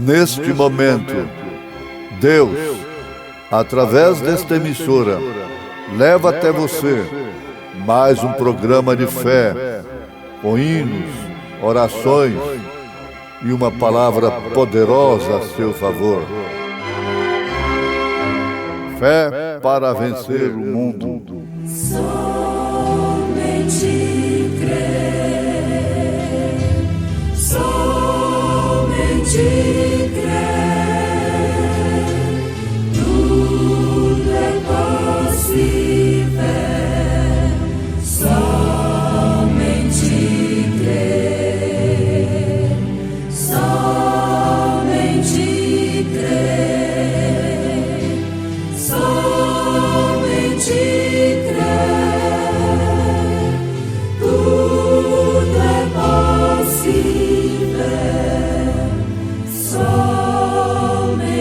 Neste momento, Deus, através desta emissora, leva até você mais um programa de fé, com hinos, orações e uma palavra poderosa a seu favor. Fé para vencer o mundo. Somente crer, somente crer, tudo é possível. Somente crer, somente crer, somente crer, tudo é possível. Somente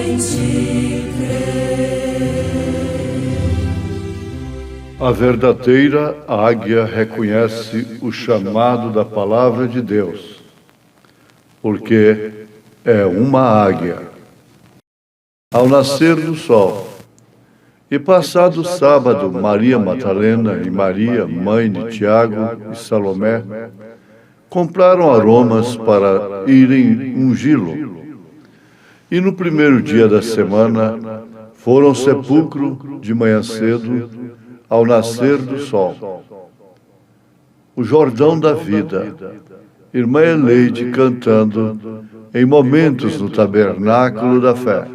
crer. A verdadeira águia reconhece o chamado da palavra de Deus, porque é uma águia. Ao nascer do sol, e passado o sábado, Maria Madalena e Maria, mãe de Tiago e Salomé, compraram aromas para irem ungí-lo. E no primeiro dia da semana, foram ao sepulcro de manhã cedo, ao nascer do sol. O Jordão da Vida, irmã Eleide cantando em momentos no tabernáculo da fé.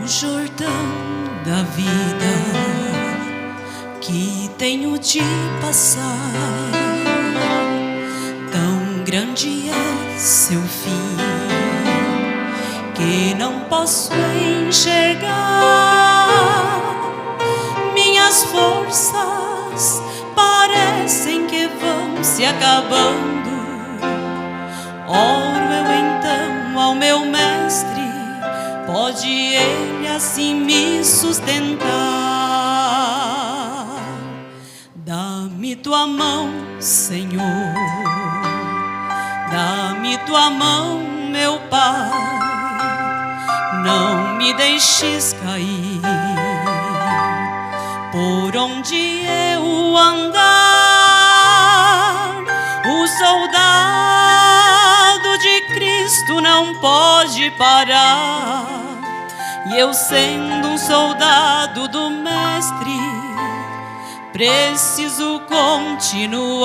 O Jordão da vida que tenho de passar, tão grande é seu fim que não posso enxergar. Minhas forças parecem que vão se acabando. Oro eu então ao meu mestre, pode ele assim me sustentar. Dá-me tua mão, Senhor, dá-me tua mão, meu Pai, não me deixes cair por onde eu andar. O soldado de Cristo não pode parar, e eu, sendo um soldado do Mestre, preciso continuar.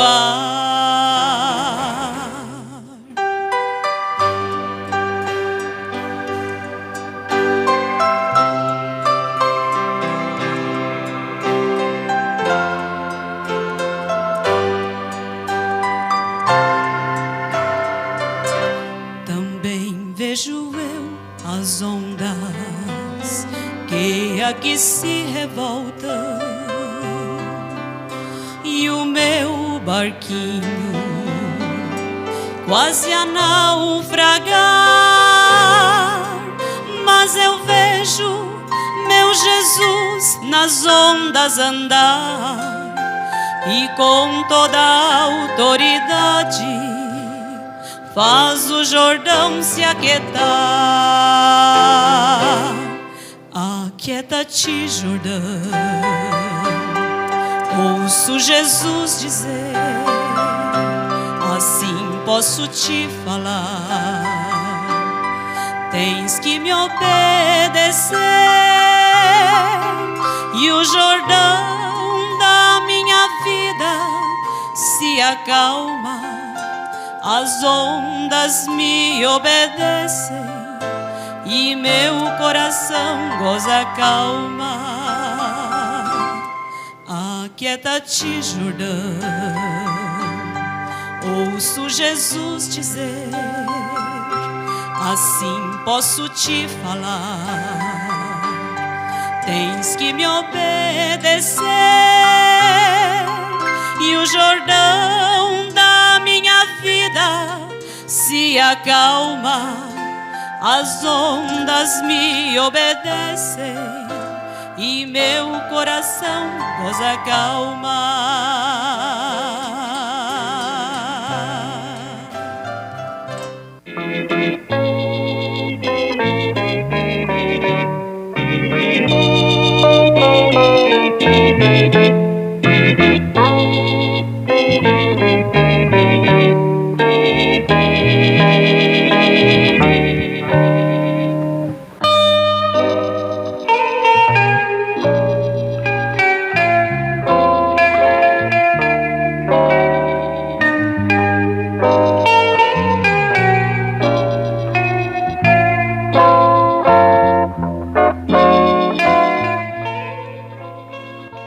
Também vejo eu as ondas que aqui se revoltam, e o meu barquinho quase a naufragar. Mas eu vejo meu Jesus nas ondas andar, e com toda a autoridade faz o Jordão se aquietar. Aquieta-te, Jordão, ouço Jesus dizer, assim posso te falar. Tens que me obedecer, e o Jordão da minha vida se acalma. As ondas me obedecem e meu coração goza calma. Aquieta-te, Jordão, ouço Jesus dizer, assim posso te falar. Tens que me obedecer, e o Jordão da minha vida se acalma. as ondas me obedecem e meu coração goza calma.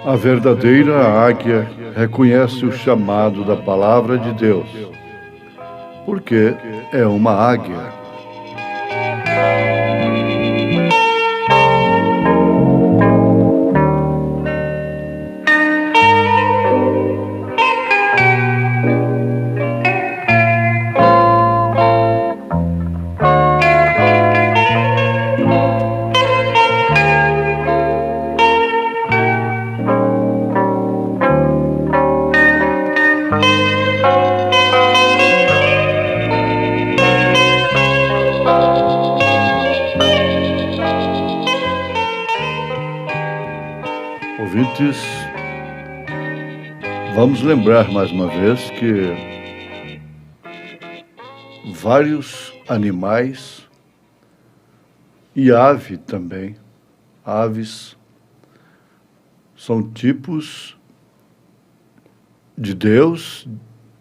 A verdadeira águia reconhece o chamado da palavra de Deus, porque é uma águia. Ouvintes, vamos lembrar mais uma vez que vários animais e ave também, aves, são tipos de Deus,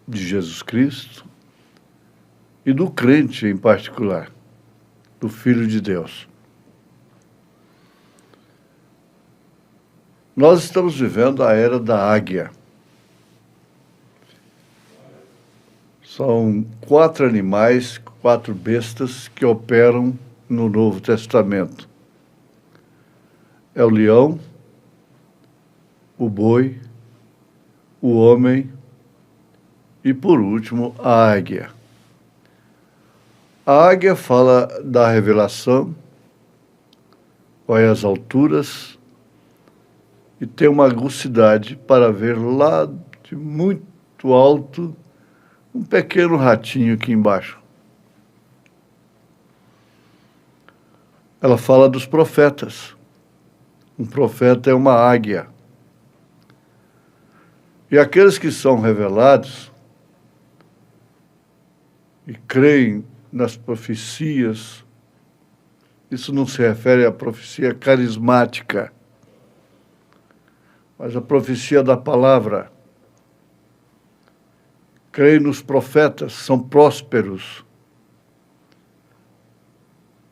de Jesus Cristo e do crente em particular, do Filho de Deus. Nós estamos vivendo a era da águia. São 4 animais, 4 bestas que operam no Novo Testamento. É o leão, o boi, o homem e, por último, a águia. A águia fala da revelação, vai às alturas e tem uma aguçidade para ver lá de muito alto um pequeno ratinho aqui embaixo. Ela fala dos profetas. Um profeta é uma águia. E aqueles que são revelados e creem nas profecias, isso não se refere à profecia carismática, mas a profecia da palavra. Creem nos profetas, são prósperos.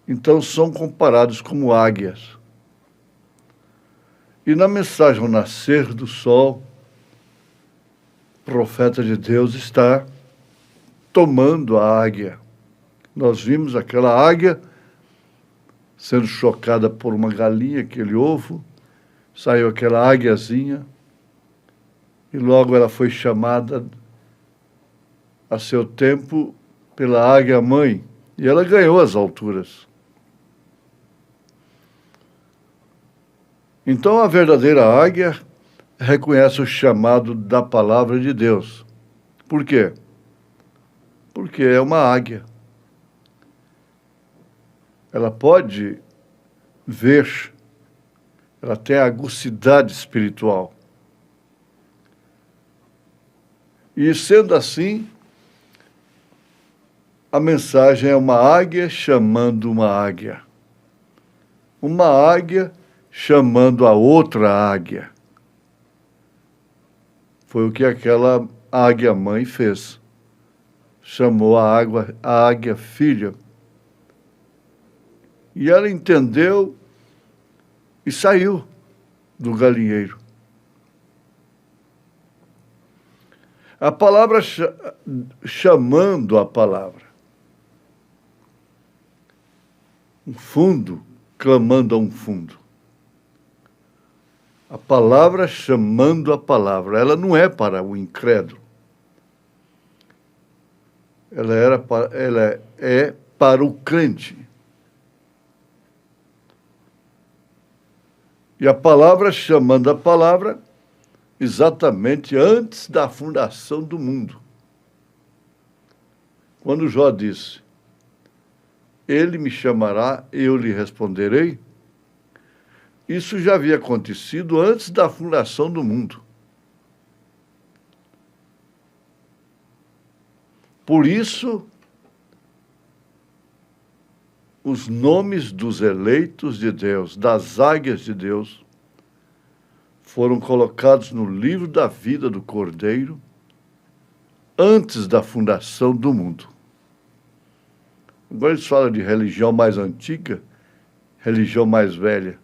Então são comparados como águias. E na mensagem ao nascer do sol, o profeta de Deus está tomando a águia. Nós vimos aquela águia sendo chocada por uma galinha, aquele ovo, saiu aquela águiazinha e logo ela foi chamada a seu tempo pela águia mãe e ela ganhou as alturas. Então a verdadeira águia reconhece o chamado da palavra de Deus. Por quê? Porque é uma águia. Ela pode ver, ela tem a aguçidade espiritual. E sendo assim, a mensagem é uma águia chamando uma águia. Uma águia chamando a outra águia. Foi o que aquela águia-mãe fez. Chamou a águia filha. E ela entendeu e saiu do galinheiro. A palavra chamando a palavra. Um fundo clamando a um fundo. A palavra chamando a palavra. Ela não é para o incrédulo. Ela é para o crente. E a palavra chamando a palavra exatamente antes da fundação do mundo. Quando Jó disse, ele me chamará, eu lhe responderei, isso já havia acontecido antes da fundação do mundo. Por isso, os nomes dos eleitos de Deus, das águias de Deus, foram colocados no livro da vida do Cordeiro antes da fundação do mundo. Agora eles falam de religião mais antiga, religião mais velha.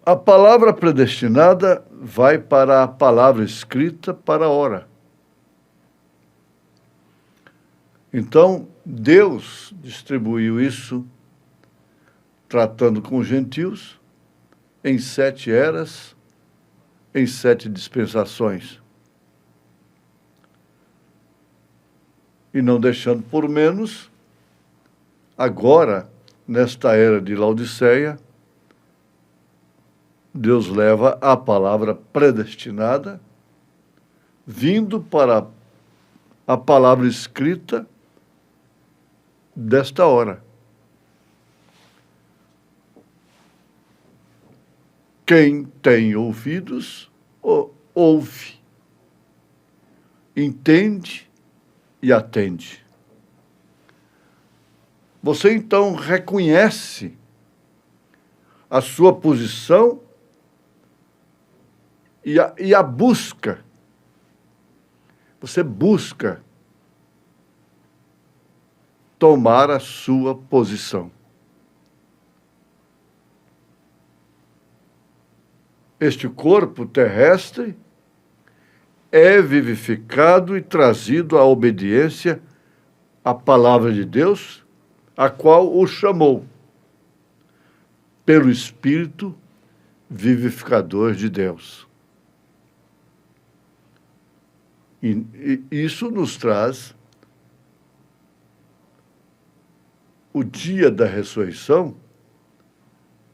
A palavra predestinada vai para a palavra escrita para a hora. Então, Deus distribuiu isso, tratando com os gentios, em 7 eras, em 7 dispensações. E não deixando por menos, agora, nesta era de Laodiceia, Deus leva a palavra predestinada, vindo para a palavra escrita desta hora. Quem tem ouvidos, ouve, entende e atende. Você então reconhece a sua posição e a busca. Você busca tomar a sua posição. Este corpo terrestre é vivificado e trazido à obediência à palavra de Deus, a qual o chamou, pelo Espírito vivificador de Deus. E isso nos traz o dia da ressurreição,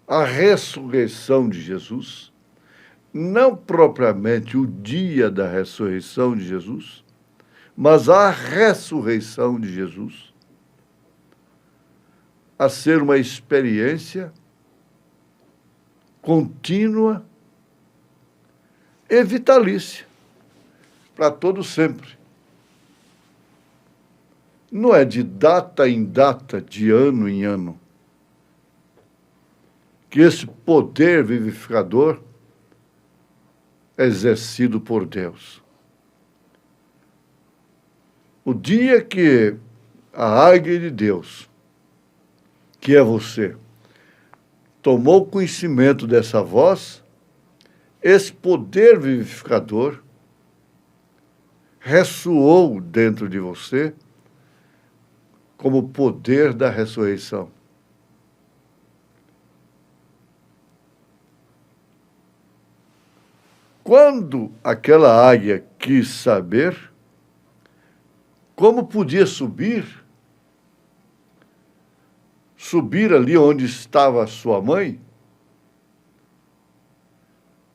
a ressurreição de Jesus, não propriamente o dia da ressurreição de Jesus, mas a ressurreição de Jesus, a ser uma experiência contínua e vitalícia, para todo sempre. Não é de data em data, de ano em ano, que esse poder vivificador é exercido por Deus. O dia que a águia de Deus, que é você, tomou conhecimento dessa voz, esse poder vivificador ressoou dentro de você como o poder da ressurreição. Quando aquela águia quis saber como podia subir ali onde estava sua mãe,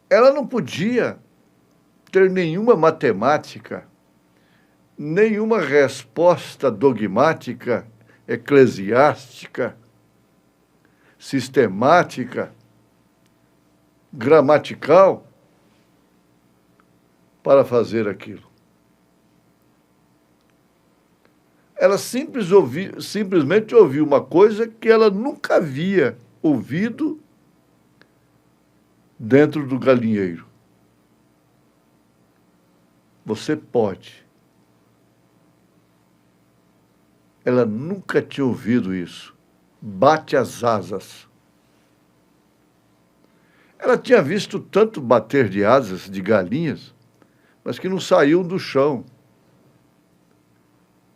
ela não podia ter nenhuma matemática, nenhuma resposta dogmática, eclesiástica, sistemática, gramatical, para fazer aquilo. Ela simplesmente ouviu uma coisa que ela nunca havia ouvido dentro do galinheiro. Você pode. Ela nunca tinha ouvido isso. Bate as asas. Ela tinha visto tanto bater de asas de galinhas, mas que não saíam do chão.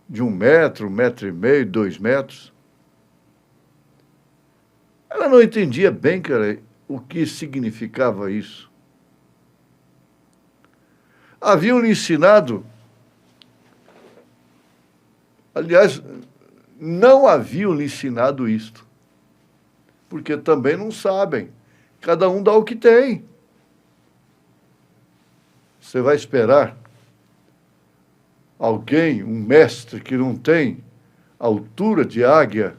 De 1 metro, 1,5 metros, 2 metros. Ela não entendia bem, o que significava isso. Haviam lhe ensinado, aliás, não haviam lhe ensinado isto. porque também não sabem. Cada um dá o que tem. Você vai esperar alguém, um mestre que não tem altura de águia,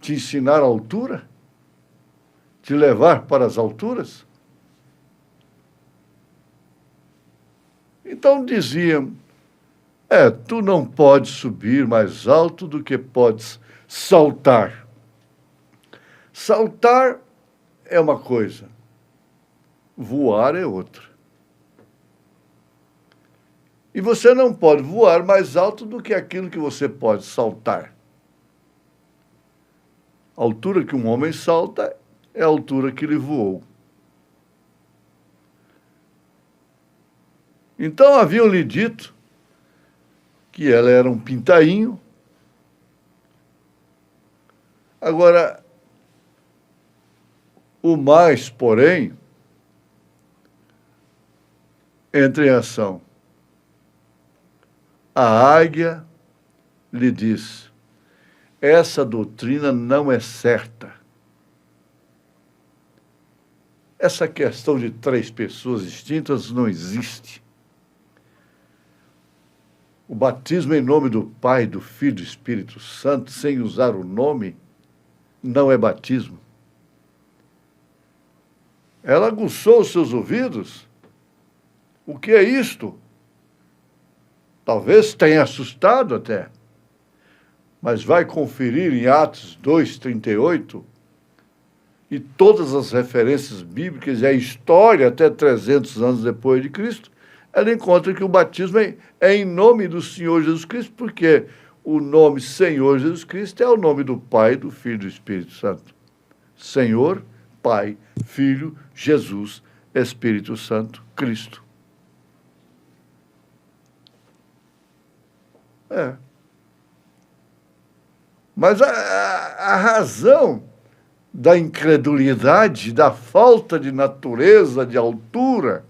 te ensinar a altura? Te levar para as alturas? Então diziam, tu não podes subir mais alto do que podes saltar. Saltar é uma coisa, voar é outra. E você não pode voar mais alto do que aquilo que você pode saltar. A altura que um homem salta é a altura que ele voou. Então haviam-lhe dito que ela era um pintainho. Agora, o mais, porém, entra em ação. A águia lhe diz, essa doutrina não é certa. Essa questão de 3 pessoas distintas não existe. O batismo em nome do Pai, do Filho e do Espírito Santo, sem usar o nome, não é batismo. Ela aguçou os seus ouvidos. O que é isto? Talvez tenha assustado até, mas vai conferir em Atos 2:38 e todas as referências bíblicas e a história até 300 anos depois de Cristo, ela encontra que o batismo é em nome do Senhor Jesus Cristo, porque o nome Senhor Jesus Cristo é o nome do Pai, do Filho e do Espírito Santo. Senhor, Pai, Filho, Jesus, Espírito Santo, Cristo. Mas a razão da incredulidade, da falta de natureza, de altura,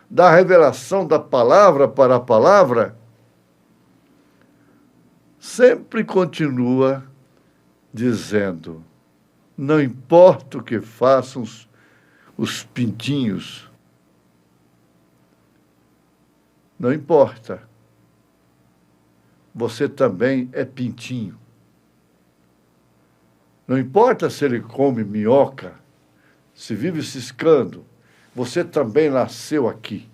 da revelação da palavra para a palavra, sempre continua dizendo, não importa o que façam os pintinhos, não importa. Você também é pintinho. Não importa se ele come minhoca, se vive ciscando, você também nasceu aqui.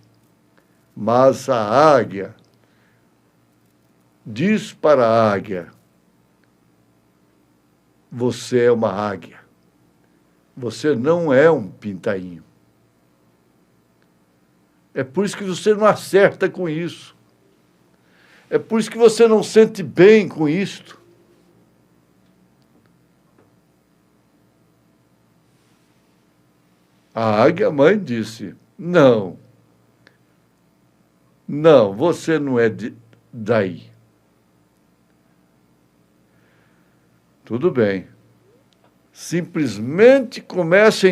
Mas a águia diz para a águia, você é uma águia. Você não é um pintainho. É por isso que você não acerta com isso. É por isso que você não sente bem com isto. A águia mãe disse, não, você não é daí. Tudo bem. Simplesmente comece a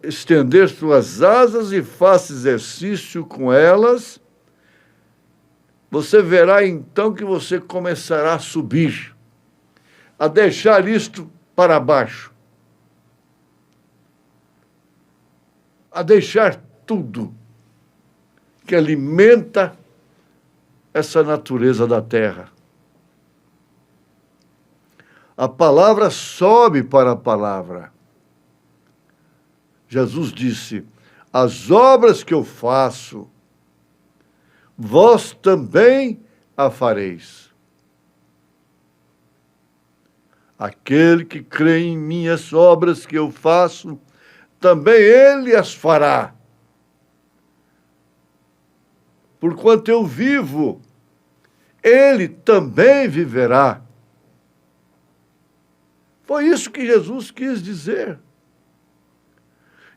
estender suas asas e faça exercício com elas. Você verá então que você começará a subir, a deixar isto para baixo, a deixar tudo que alimenta essa natureza da terra. A palavra sobe para a palavra. Jesus disse, as obras que eu faço, vós também a fareis. Aquele que crê em minhas obras que eu faço, também ele as fará. Porquanto eu vivo, ele também viverá. Foi isso que Jesus quis dizer.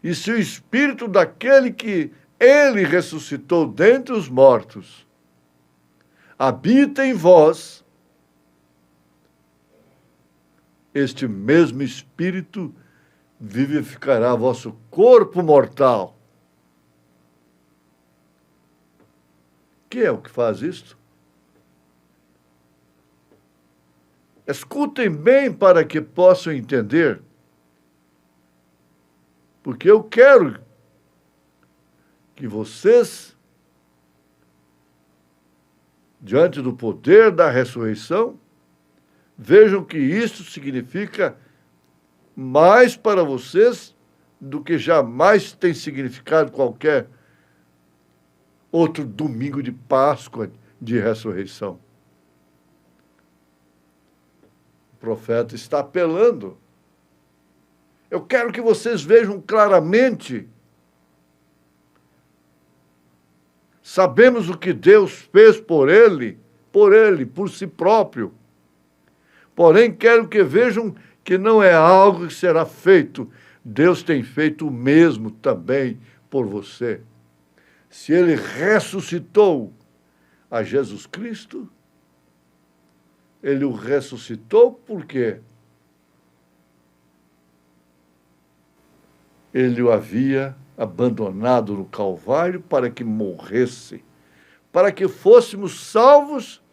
E se o Espírito daquele que ele ressuscitou dentre os mortos habita em vós, este mesmo Espírito vivificará vosso corpo mortal. Que é o que faz isto? Escutem bem para que possam entender, porque eu quero que vocês, diante do poder da ressurreição, vejam que isso significa mais para vocês do que jamais tem significado qualquer outro domingo de Páscoa de ressurreição. O profeta está apelando. Eu quero que vocês vejam claramente. Sabemos o que Deus fez por ele, por si próprio. Porém, quero que vejam que não é algo que será feito. Deus tem feito o mesmo também por você. Se ele ressuscitou a Jesus Cristo, ele o ressuscitou por quê? Ele o havia abandonado no Calvário para que morresse, para que fôssemos salvos,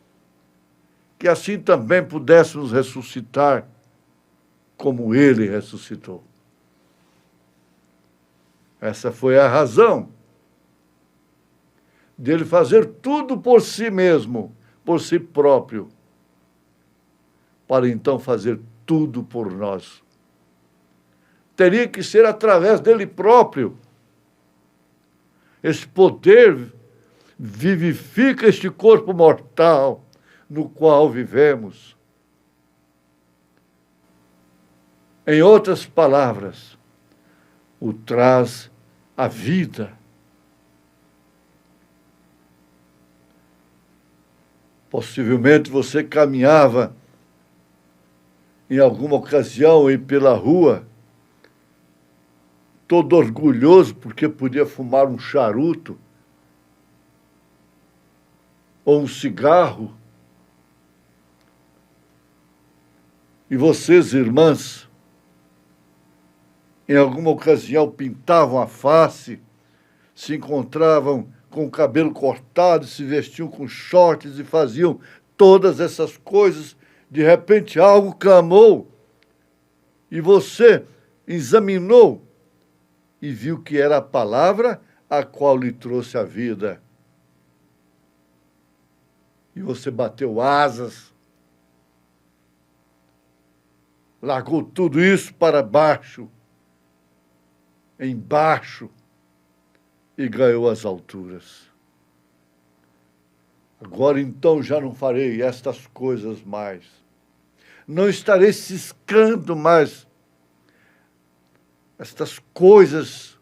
que assim também pudéssemos ressuscitar como ele ressuscitou. Essa foi a razão dele fazer tudo por si mesmo, por si próprio, para então fazer tudo por nós. Teria que ser através dele próprio. Esse poder vivifica este corpo mortal no qual vivemos. Em outras palavras, o traz à vida. Possivelmente você caminhava em alguma ocasião aí pela rua, todo orgulhoso porque podia fumar um charuto ou um cigarro. E vocês, irmãs, em alguma ocasião pintavam a face, se encontravam com o cabelo cortado, se vestiam com shorts e faziam todas essas coisas. De repente algo clamou e você examinou e viu que era a palavra a qual lhe trouxe a vida. E você bateu asas, largou tudo isso para baixo, embaixo, e ganhou as alturas. Agora então já não farei estas coisas mais. Não estarei ciscando mais estas coisas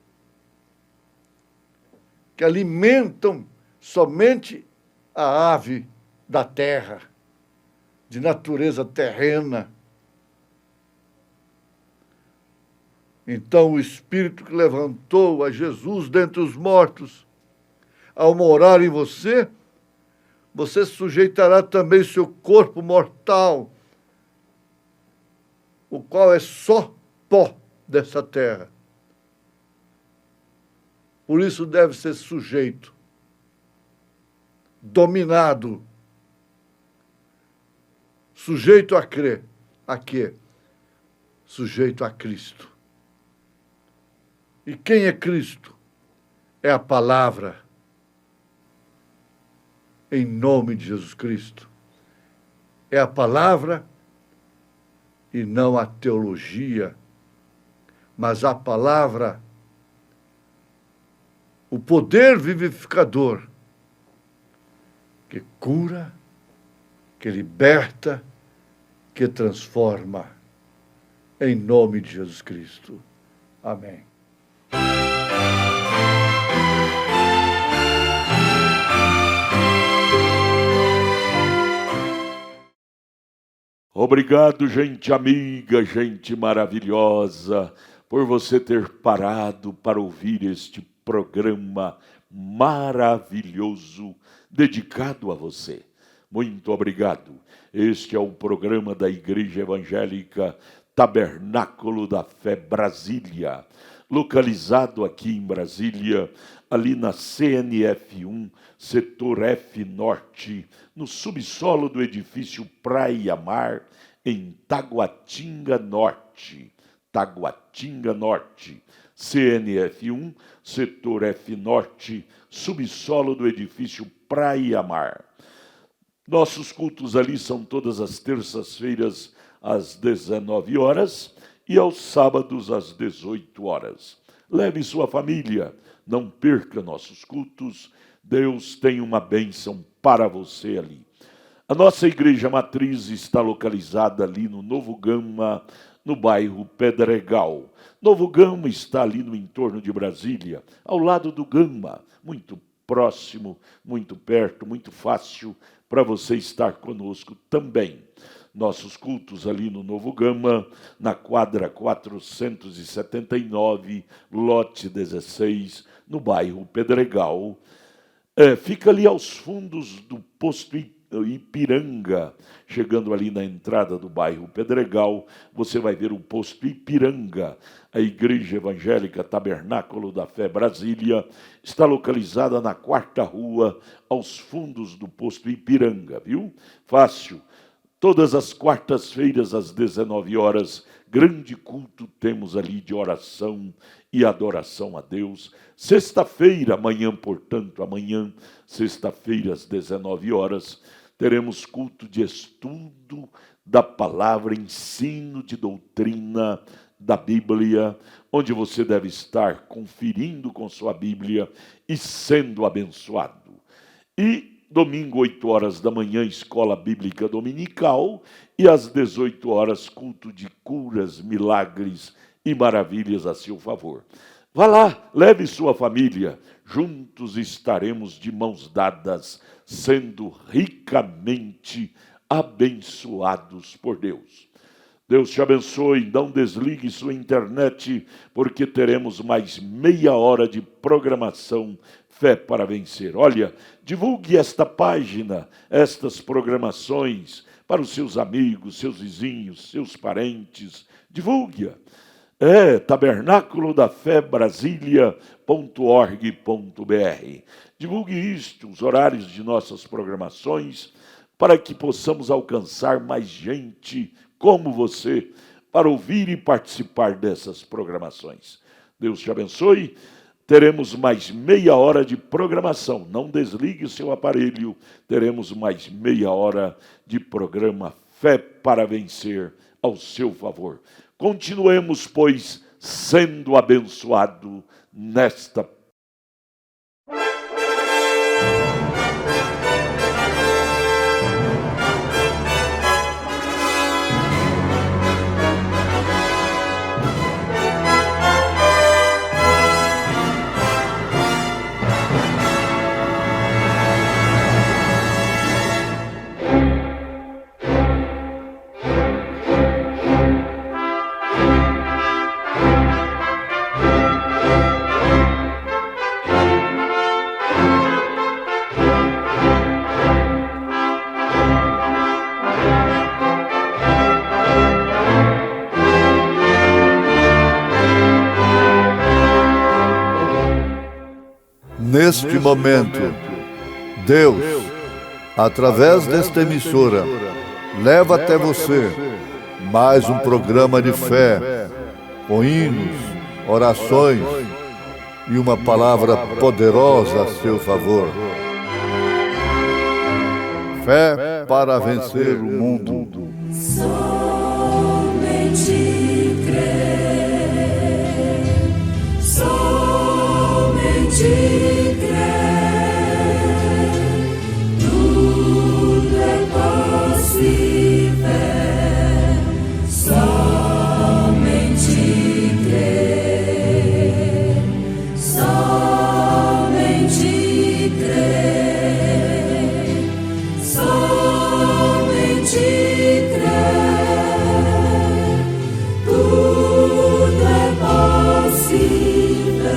que alimentam somente a ave da terra, de natureza terrena. Então o Espírito que levantou a Jesus dentre os mortos, ao morar em você, você sujeitará também seu corpo mortal, o qual é só pó dessa terra. Por isso deve ser sujeito, dominado, sujeito a crer. A quê? Sujeito a Cristo. E quem é Cristo? É a palavra. Em nome de Jesus Cristo. É a palavra e não a teologia, mas a palavra, o poder vivificador que cura, que liberta, que transforma. Em nome de Jesus Cristo. Amém. Obrigado, gente amiga, gente maravilhosa, por você ter parado para ouvir este programa maravilhoso dedicado a você. Muito obrigado. Este é o programa da Igreja Evangélica Tabernáculo da Fé Brasília, localizado aqui em Brasília, ali na CNF1, setor F Norte, no subsolo do edifício Praia Mar, em Taguatinga Norte. Taguatinga Norte, CNF1, setor F Norte, subsolo do edifício Praia Mar. Nossos cultos ali são todas as terças-feiras às 19 horas e aos sábados às 18 horas. Leve sua família, não perca nossos cultos. Deus tem uma bênção para você ali. A nossa igreja matriz está localizada ali no Novo Gama, no bairro Pedregal. Novo Gama está ali no entorno de Brasília, ao lado do Gama, muito próximo, muito perto, muito fácil para você estar conosco também. Nossos cultos ali no Novo Gama, na quadra 479, lote 16, no bairro Pedregal. Fica ali aos fundos do posto Ipiranga. Chegando ali na entrada do bairro Pedregal, você vai ver o posto Ipiranga. A Igreja Evangélica Tabernáculo da Fé Brasília está localizada na 4ª rua, aos fundos do posto Ipiranga, viu? Fácil. Todas as quartas-feiras, às 19 horas, grande culto temos ali de oração e adoração a Deus. Sexta-feira, amanhã, portanto, sexta-feira, às 19 horas, teremos culto de estudo da palavra, ensino de doutrina da Bíblia, onde você deve estar conferindo com sua Bíblia e sendo abençoado. E domingo, 8 horas da manhã, escola bíblica dominical, e às 18 horas, culto de curas, milagres e maravilhas a seu favor. Vá lá, leve sua família, juntos estaremos de mãos dadas, sendo ricamente abençoados por Deus. Deus te abençoe, não desligue sua internet, porque teremos mais meia hora de programação Fé para Vencer. Olha, divulgue esta página, estas programações para os seus amigos, seus vizinhos, seus parentes. Divulgue-a. Tabernáculo da Fé Brasília.org.br. Divulgue isto, os horários de nossas programações, para que possamos alcançar mais gente como você, para ouvir e participar dessas programações. Deus te abençoe. Teremos mais meia hora de programação. Não desligue o seu aparelho. Teremos mais meia hora de programa Fé para Vencer ao seu favor. Continuemos, pois, sendo abençoado nesta Neste momento, Deus, através desta emissora, leva até você mais um programa de fé, com hinos, orações e uma palavra poderosa a seu favor. Fé para vencer o mundo. Somente crer, somente crer, tudo é possível, somente crer, somente crer, somente crer, tudo é possível,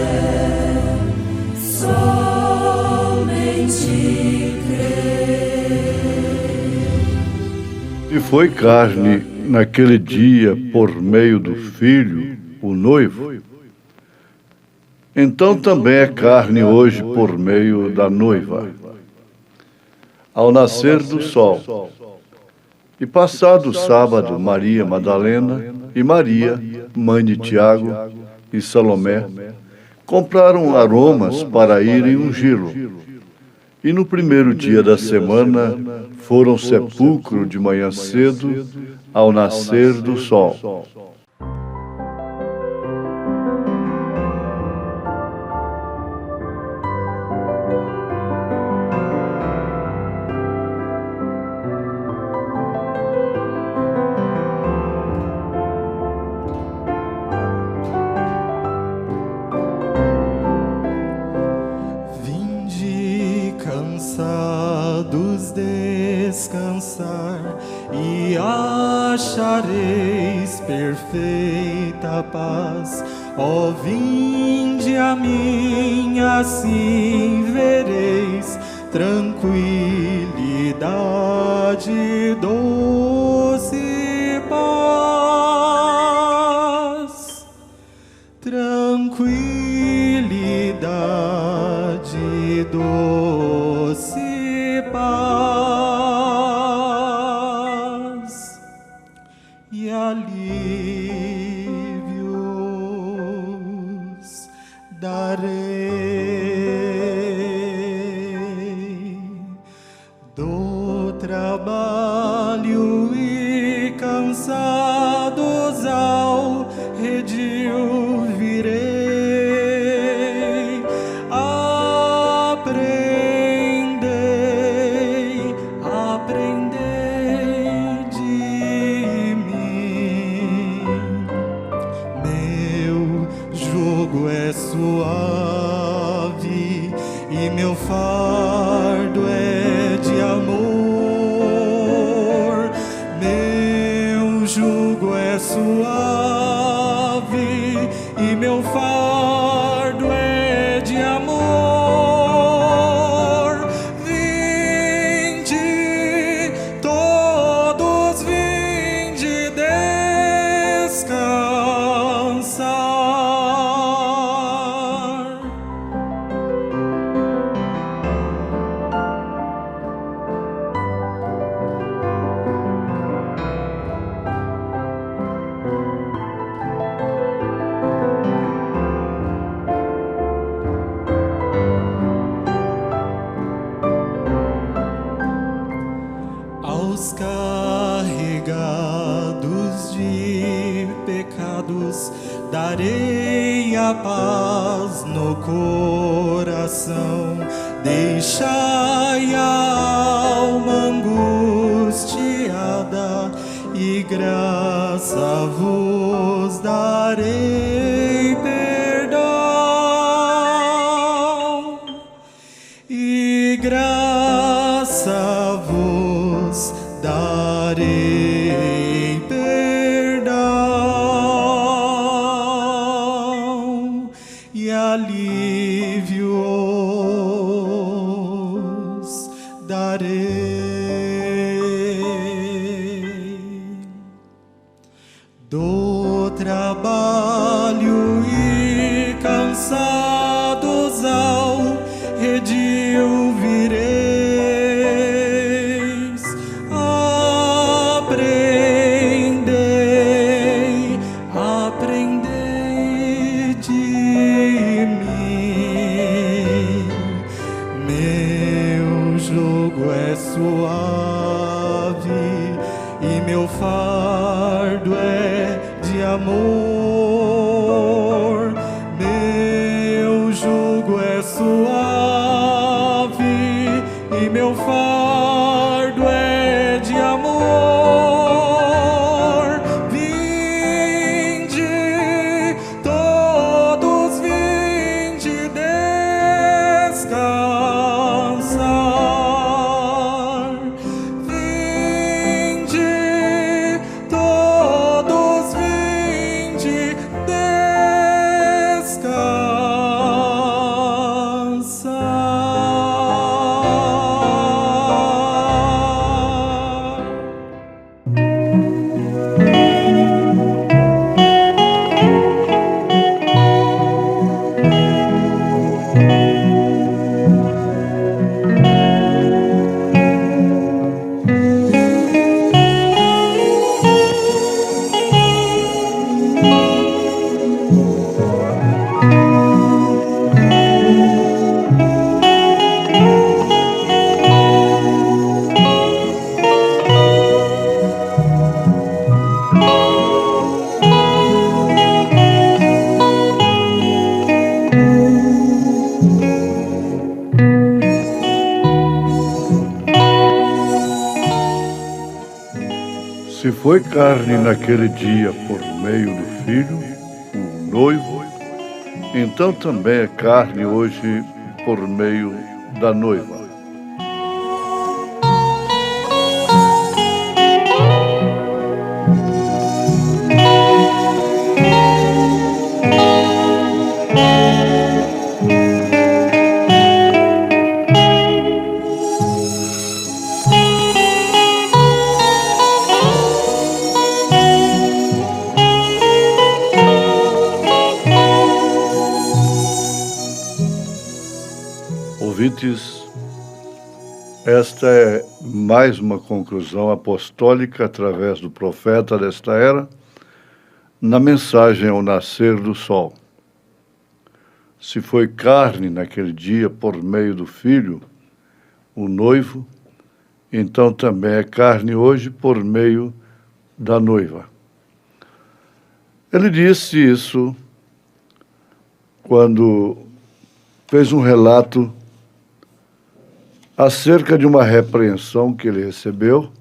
somente crer. E foi carne naquele dia por meio do Filho, o noivo, Então também é carne hoje por meio da noiva. Ao nascer do sol. E passado o sábado, Maria Madalena e Maria, mãe de Tiago e Salomé, compraram aromas para irem ungí-lo. E no primeiro dia da semana foram ao sepulcro de manhã cedo, ao nascer do sol. Cansados descansar e achareis perfeita paz. Ó, vinde a mim, assim vereis tranquilidade, doce paz. Tranquilidade, doce paz e alívios darei do trabalho e cansados ao redil virei. Aprendei de mim. Meu jugo é suave e meu fardo é de amor. Meu jugo é suave e meu fardo é de amor. Vinde, todos vinde descansar. Aos carregados de pecados darei a paz no coração. Deixai a alma angustiada e graça vos darei perdão. E graça vos darei perdão e alívios darei do trabalho e cansados ao redil vireis. Aprendei, aprendei de mim. Meu jugo é suave e meu fardo é de amor. Meu jugo é suave e meu fardo é de amor. Vinde, todos vinde descansar. Vinde, todos vinde Se foi carne naquele dia por meio do Filho, o noivo, então também é carne hoje por meio da noiva. Ouvintes, esta é mais uma conclusão apostólica através do profeta desta era, na mensagem ao nascer do sol. Se foi carne naquele dia por meio do Filho, o noivo, então também é carne hoje por meio da noiva. Ele disse isso quando fez um relato acerca de uma repreensão que ele recebeu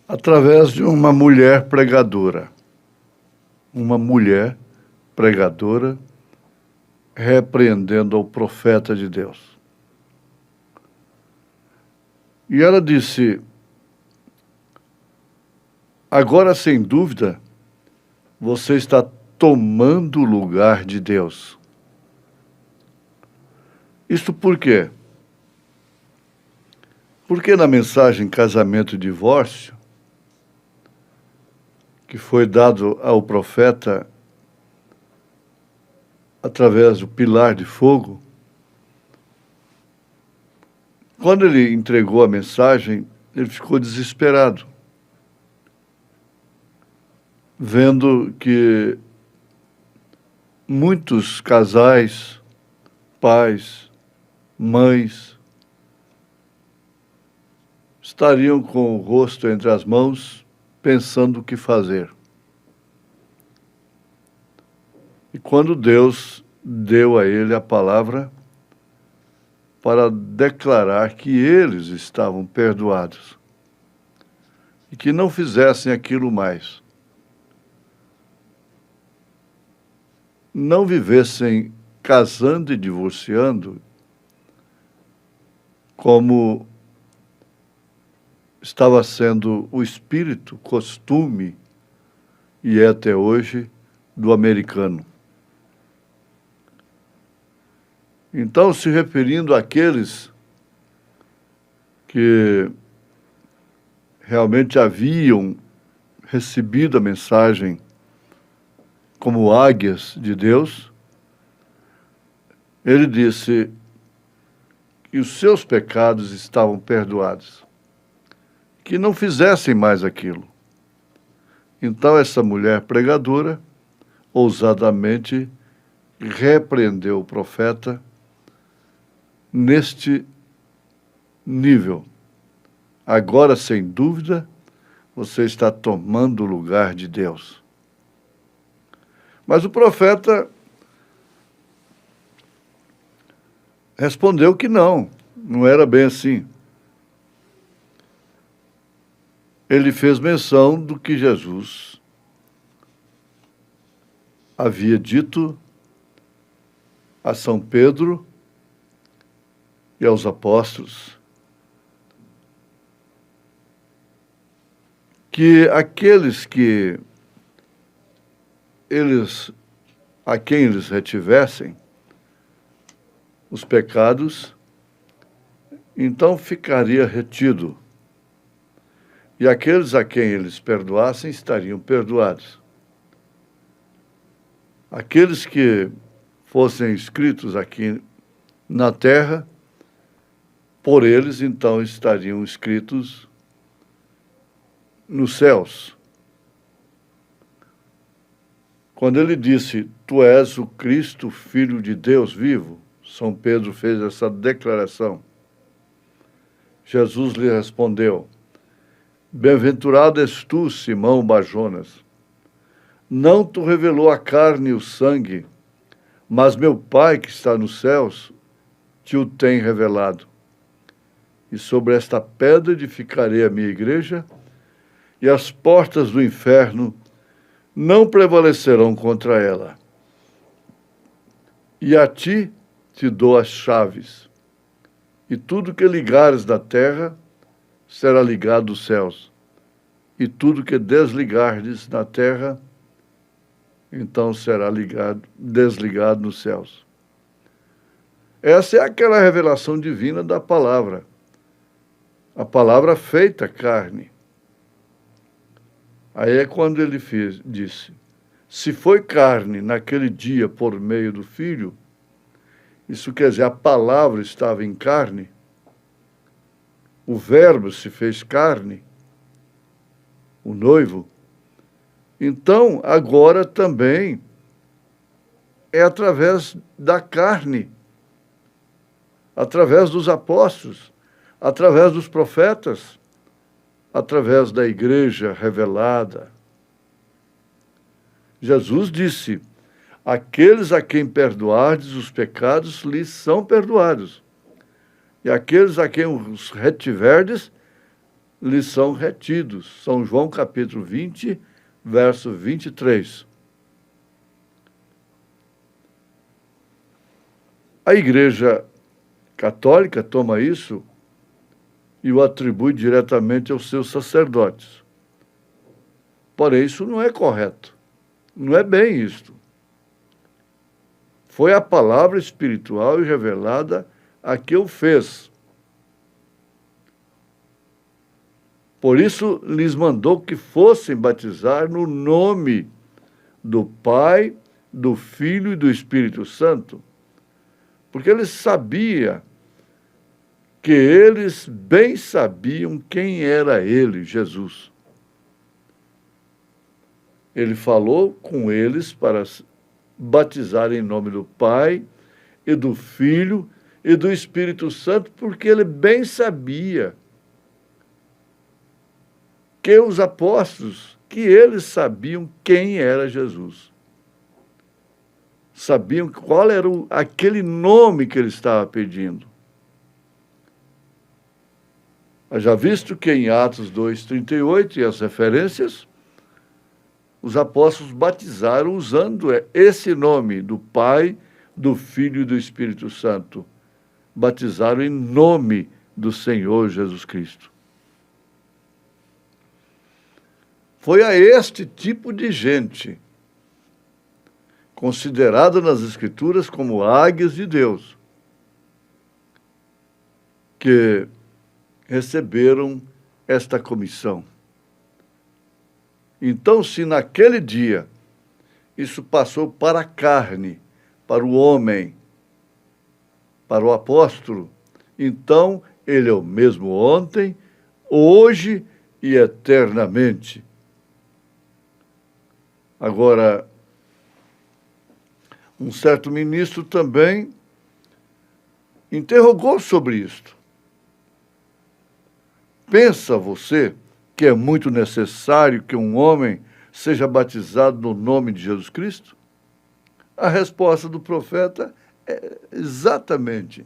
através de uma mulher pregadora. Uma mulher pregadora repreendendo ao profeta de Deus. E ela disse: agora, sem dúvida, você está tomando o lugar de Deus. Isto por quê? Porque na mensagem casamento e divórcio, que foi dado ao profeta através do pilar de fogo, quando ele entregou a mensagem, ele ficou desesperado, vendo que muitos casais, pais, mães, estariam com o rosto entre as mãos, pensando o que fazer. E quando Deus deu a ele a palavra para declarar que eles estavam perdoados e que não fizessem aquilo mais, não vivessem casando e divorciando como estava sendo o espírito, costume, e é até hoje, do americano. Então, se referindo àqueles que realmente haviam recebido a mensagem como águias de Deus, ele disse que os seus pecados estavam perdoados, que não fizessem mais aquilo. Então essa mulher pregadora ousadamente repreendeu o profeta neste nível. Agora, sem dúvida, você está tomando o lugar de Deus. Mas o profeta respondeu que não era bem assim. Ele fez menção do que Jesus havia dito a São Pedro e aos apóstolos, que aqueles a quem eles retivessem os pecados, então ficaria retido. E aqueles a quem eles perdoassem estariam perdoados. Aqueles que fossem escritos aqui na terra, por eles então estariam escritos nos céus. Quando ele disse: tu és o Cristo, Filho de Deus vivo, São Pedro fez essa declaração. Jesus lhe respondeu: bem-aventurado és tu, Simão Barjonas. Não te revelou a carne e o sangue, mas meu Pai que está nos céus te o tem revelado. E sobre esta pedra edificarei a minha igreja, e as portas do inferno não prevalecerão contra ela. E a ti te dou as chaves, e tudo que ligares na terra será ligado nos céus, e tudo que desligardes na terra, então será desligado nos céus. Essa é aquela revelação divina da palavra, a palavra feita carne. Aí é quando ele disse, se foi carne naquele dia por meio do Filho, isso quer dizer, a palavra estava em carne, o verbo se fez carne, o noivo. Então, agora também é através da carne, através dos apóstolos, através dos profetas, através da igreja revelada. Jesus disse, aqueles a quem perdoardes os pecados lhes são perdoados, e aqueles a quem os retiverdes lhes são retidos. São João capítulo 20, verso 23. A Igreja Católica toma isso e o atribui diretamente aos seus sacerdotes. Porém, isso não é correto. Não é bem isto. Foi a palavra espiritual e revelada a que o fez. Por isso, lhes mandou que fossem batizar no nome do Pai, do Filho e do Espírito Santo, porque ele sabia que eles bem sabiam quem era ele, Jesus. Ele falou com eles para batizar em nome do Pai e do Filho e do Espírito Santo, porque ele bem sabia que os apóstolos, que eles sabiam quem era Jesus. Sabiam qual era aquele nome que ele estava pedindo. Já visto que em Atos 2,38 e as referências, os apóstolos batizaram usando esse nome do Pai, do Filho e do Espírito Santo. Batizaram em nome do Senhor Jesus Cristo. Foi a este tipo de gente, considerada nas Escrituras como águias de Deus, que receberam esta comissão. Então, se naquele dia isso passou para a carne, para o homem, para o apóstolo, então ele é o mesmo ontem, hoje e eternamente. Agora, um certo ministro também interrogou sobre isto. Pensa você que é muito necessário que um homem seja batizado no nome de Jesus Cristo? A resposta do profeta é exatamente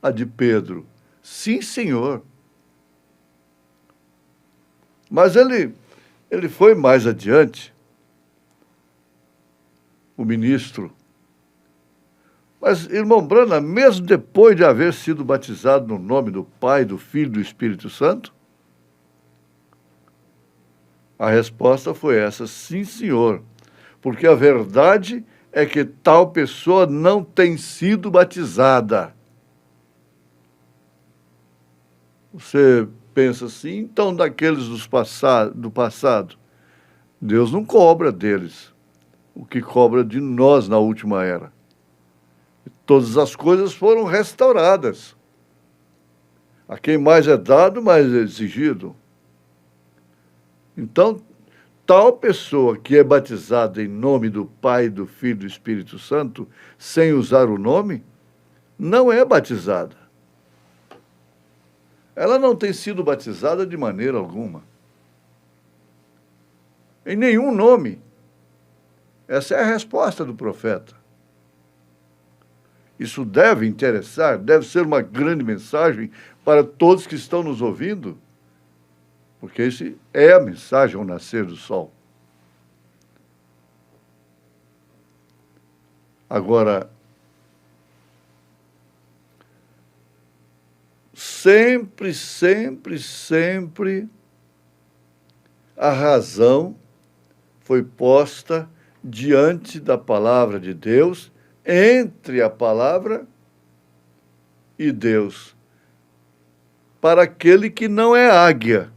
a de Pedro. Sim, Senhor. Mas ele foi mais adiante, o ministro. Mas, irmão Branham, mesmo depois de haver sido batizado no nome do Pai, do Filho e do Espírito Santo, a resposta foi essa, sim, senhor, porque a verdade é que tal pessoa não tem sido batizada. Você pensa assim, então daqueles do passado, Deus não cobra deles o que cobra de nós na última era. Todas as coisas foram restauradas. A quem mais é dado, mais é exigido. Então, tal pessoa que é batizada em nome do Pai, do Filho e do Espírito Santo, sem usar o nome, não é batizada. Ela não tem sido batizada de maneira alguma. Em nenhum nome. Essa é a resposta do profeta. Isso deve interessar, deve ser uma grande mensagem para todos que estão nos ouvindo. Porque esse é a mensagem ao nascer do sol. Agora, sempre a razão foi posta diante da palavra de Deus, entre a palavra e Deus, para aquele que não é águia.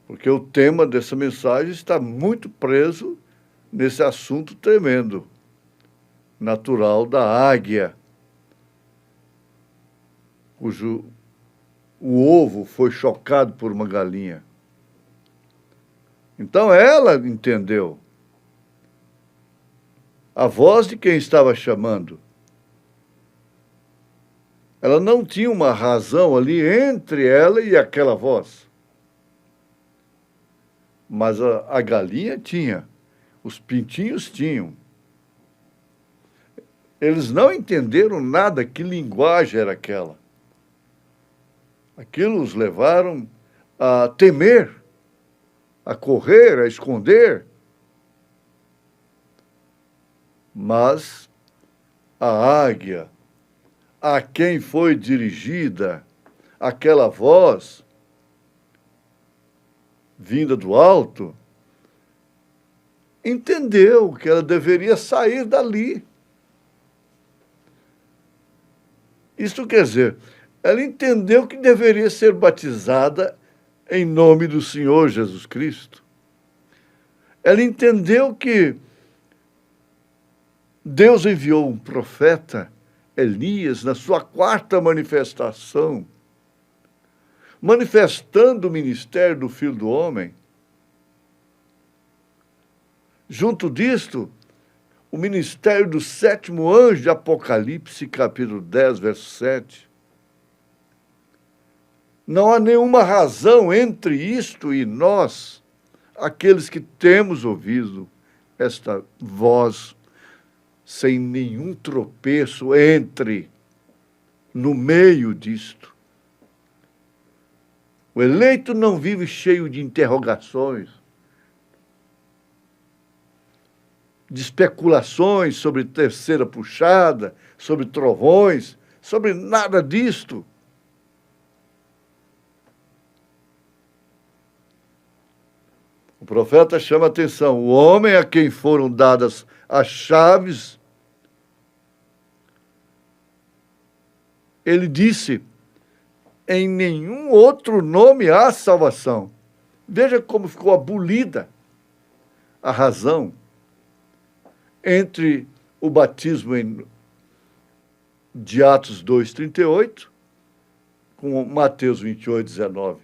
Porque o tema dessa mensagem está muito preso nesse assunto tremendo, natural da águia, cujo o ovo foi chocado por uma galinha. Então ela entendeu a voz de quem estava chamando. Ela não tinha uma razão ali entre ela e aquela voz. Mas a galinha tinha, os pintinhos tinham. Eles não entenderam nada, que linguagem era aquela. Aquilo os levaram a temer, a correr, a esconder. Mas a águia, a quem foi dirigida aquela voz vinda do alto, entendeu que ela deveria sair dali. Isso quer dizer, ela entendeu que deveria ser batizada em nome do Senhor Jesus Cristo. Ela entendeu que Deus enviou um profeta, Elias, na sua 4ª manifestação, manifestando o ministério do Filho do Homem. Junto disto, o ministério do 7º anjo de Apocalipse, capítulo 10, verso 7. Não há nenhuma razão entre isto e nós, aqueles que temos ouvido esta voz, sem nenhum tropeço entre, no meio disto. O eleito não vive cheio de interrogações, de especulações sobre terceira puxada, sobre trovões, sobre nada disto. O profeta chama a atenção, o homem a quem foram dadas as chaves, ele disse, em nenhum outro nome há salvação. Veja como ficou abolida a razão entre o batismo de Atos 2:38 com Mateus 28:19.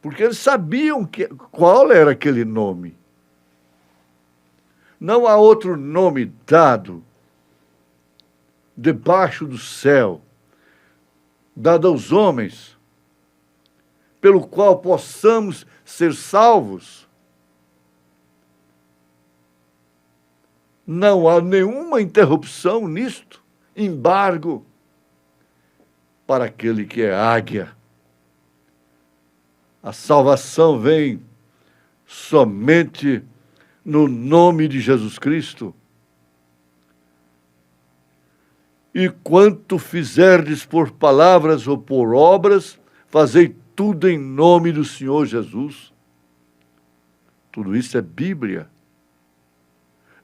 Porque eles sabiam qual era aquele nome. Não há outro nome dado debaixo do céu, dado aos homens, pelo qual possamos ser salvos. Não há nenhuma interrupção nisto, embargo para aquele que é águia. A salvação vem somente no nome de Jesus Cristo. E quanto fizerdes por palavras ou por obras, fazei tudo em nome do Senhor Jesus. Tudo isso é Bíblia.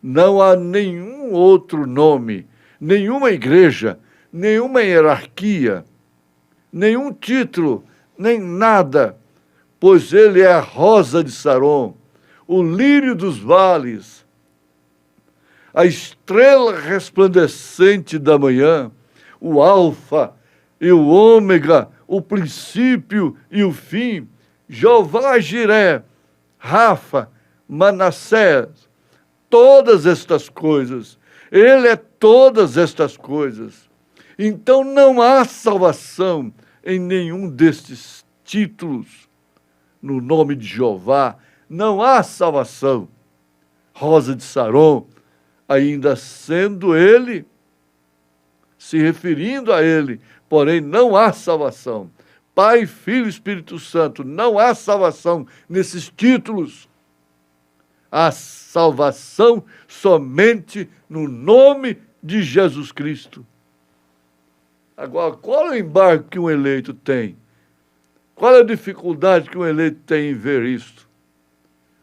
Não há nenhum outro nome, nenhuma igreja, nenhuma hierarquia, nenhum título, nem nada, pois ele é a rosa de Saron, o lírio dos vales, a estrela resplandecente da manhã, o alfa e o ômega, o princípio e o fim, Jeová Jiré, Rafa, Manassés, todas estas coisas, ele é todas estas coisas. Então não há salvação em nenhum destes títulos. No nome de Jeová, não há salvação. Rosa de Saron, ainda sendo ele se referindo a ele, porém não há salvação. Pai, Filho e Espírito Santo, não há salvação nesses títulos. Há salvação somente no nome de Jesus Cristo. Agora, qual é o embargo que um eleito tem? Qual é a dificuldade que um eleito tem em ver isto?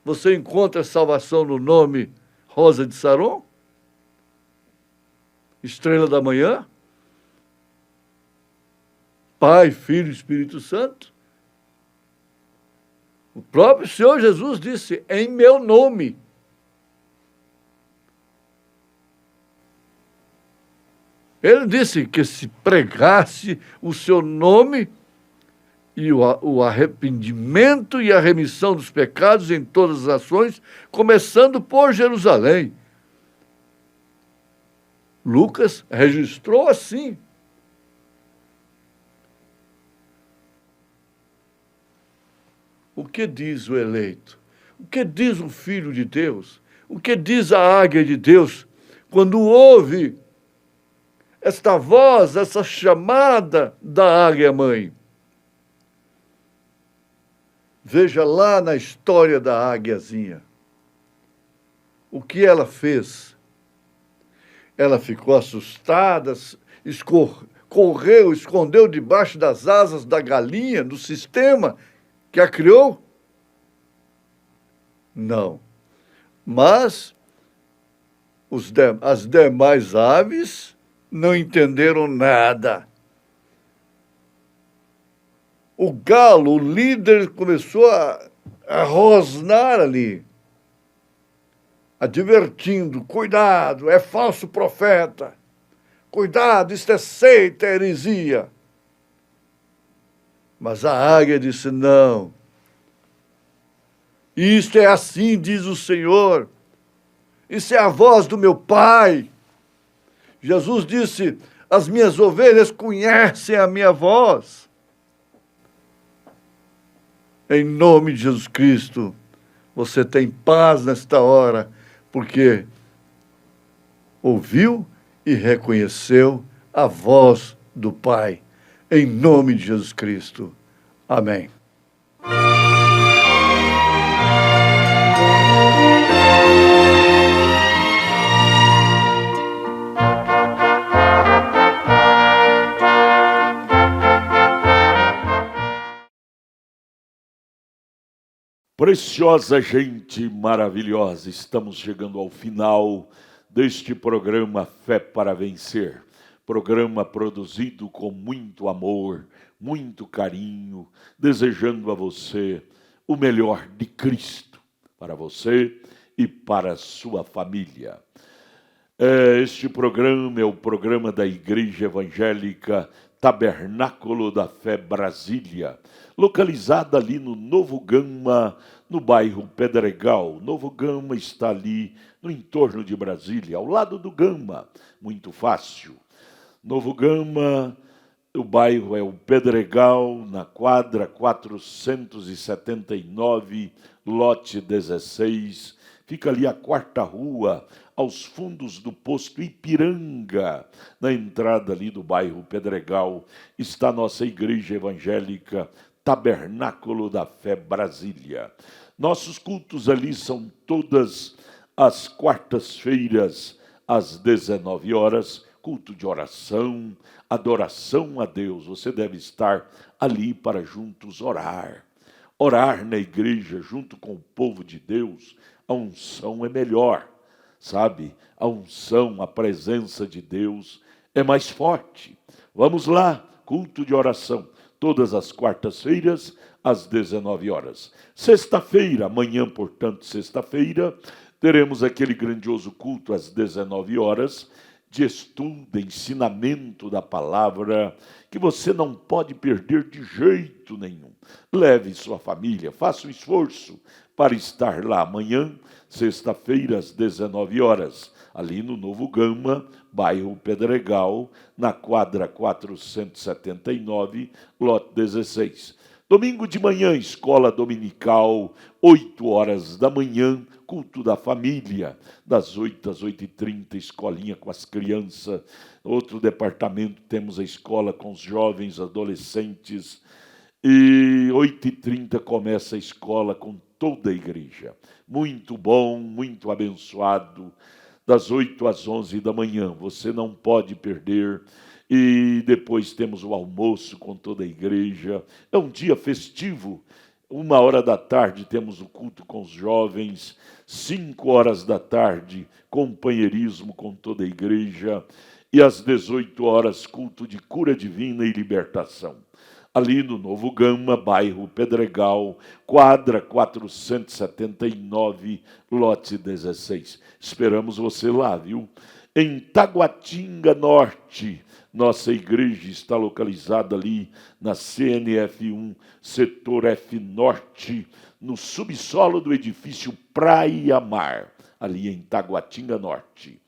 Você encontra salvação no nome Rosa de Saron? Estrela da Manhã? Pai, Filho e Espírito Santo? O próprio Senhor Jesus disse, em meu nome. Ele disse que se pregasse o seu nome e o arrependimento e a remissão dos pecados em todas as ações, começando por Jerusalém. Lucas registrou assim. O que diz o eleito? O que diz o Filho de Deus? O que diz a águia de Deus quando ouve esta voz, essa chamada da águia-mãe? Veja lá na história da águiazinha. O que ela fez? Ela ficou assustada, correu, escondeu debaixo das asas da galinha, do sistema que a criou? Não. Mas as demais aves não entenderam nada. O galo, o líder, começou a rosnar ali, advertindo, cuidado, é falso profeta, cuidado, isto é seita, é heresia. Mas a águia disse, não, isto é assim, diz o Senhor, isso é a voz do meu Pai. Jesus disse, as minhas ovelhas conhecem a minha voz. Em nome de Jesus Cristo, você tem paz nesta hora, porque ouviu e reconheceu a voz do Pai. Em nome de Jesus Cristo. Amém. Preciosa gente maravilhosa, estamos chegando ao final deste programa Fé para Vencer. Programa produzido com muito amor, muito carinho, desejando a você o melhor de Cristo, para você e para a sua família. Este programa é o programa da Igreja Evangélica Tabernáculo da Fé Brasília, localizada ali no Novo Gama, no bairro Pedregal. Novo Gama está ali no entorno de Brasília, ao lado do Gama, muito fácil. Novo Gama, o bairro é o Pedregal, na quadra 479, lote 16, fica ali a quarta rua, aos fundos do posto Ipiranga, na entrada ali do bairro Pedregal, está a nossa Igreja Evangélica Tabernáculo da Fé Brasília. Nossos cultos ali são todas as quartas-feiras, às 19 horas, culto de oração, adoração a Deus. Você deve estar ali para juntos orar. Orar na igreja junto com o povo de Deus, a unção é melhor, sabe? A unção, a presença de Deus é mais forte. Vamos lá, culto de oração, todas as quartas-feiras, às 19 horas. Sexta-feira, amanhã, portanto, sexta-feira, teremos aquele grandioso culto às 19 horas, de estudo, ensinamento da palavra, que você não pode perder de jeito nenhum. Leve sua família, faça um esforço para estar lá amanhã, sexta-feira, às 19 horas, ali no Novo Gama, bairro Pedregal, na quadra 479, lote 16. Domingo de manhã, escola dominical, 8 horas da manhã, culto da família, das 8 às 8h30, escolinha com as crianças. Outro departamento temos a escola com os jovens, adolescentes. E 8h30 começa a escola com toda a igreja. Muito bom, muito abençoado. Das 8 às 11 da manhã, você não pode perder. E depois temos o almoço com toda a igreja. É um dia festivo. 1h da tarde temos o culto com os jovens. 5h da tarde, companheirismo com toda a igreja. E às 18 horas, culto de cura divina e libertação. Ali no Novo Gama, bairro Pedregal, quadra 479, lote 16. Esperamos você lá, viu? Em Taguatinga Norte, nossa igreja está localizada ali na CNF1, setor F Norte, no subsolo do edifício Praia Mar, ali em Taguatinga Norte.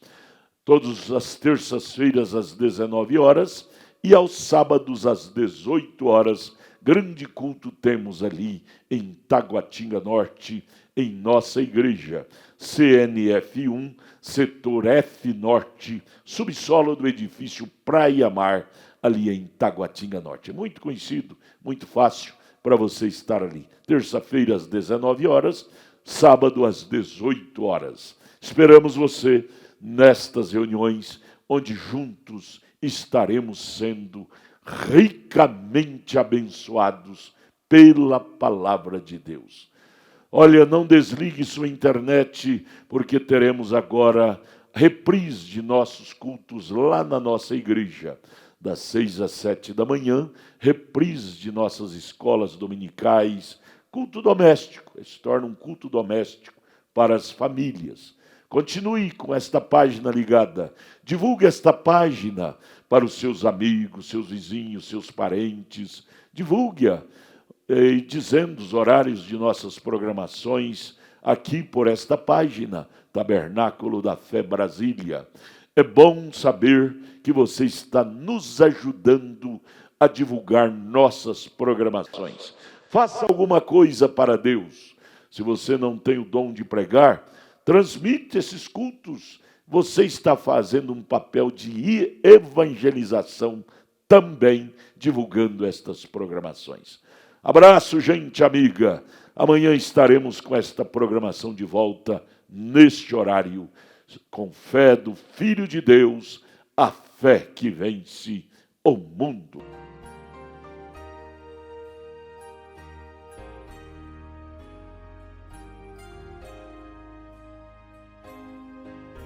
Todas as terças-feiras às 19 horas e aos sábados às 18 horas, grande culto temos ali em Taguatinga Norte, em nossa igreja, CNF1, setor F Norte, subsolo do edifício Praia Mar, ali em Taguatinga Norte. É muito conhecido, muito fácil para você estar ali. Terça-feira às 19 horas, sábado às 18 horas. Esperamos você nestas reuniões, onde juntos estaremos sendo ricamente abençoados pela palavra de Deus. Olha, não desligue sua internet, porque teremos agora reprise de nossos cultos lá na nossa igreja, das 6 às 7 da manhã, reprise de nossas escolas dominicais, culto doméstico, se torna um culto doméstico para as famílias. Continue com esta página ligada. Divulgue esta página para os seus amigos, seus vizinhos, seus parentes. Divulgue-a, dizendo os horários de nossas programações aqui por esta página, Tabernáculo da Fé Brasília. É bom saber que você está nos ajudando a divulgar nossas programações. Faça alguma coisa para Deus. Se você não tem o dom de pregar, transmite esses cultos. Você está fazendo um papel de evangelização também, divulgando estas programações. Abraço, gente amiga. Amanhã estaremos com esta programação de volta, neste horário, com fé do Filho de Deus, a fé que vence o mundo.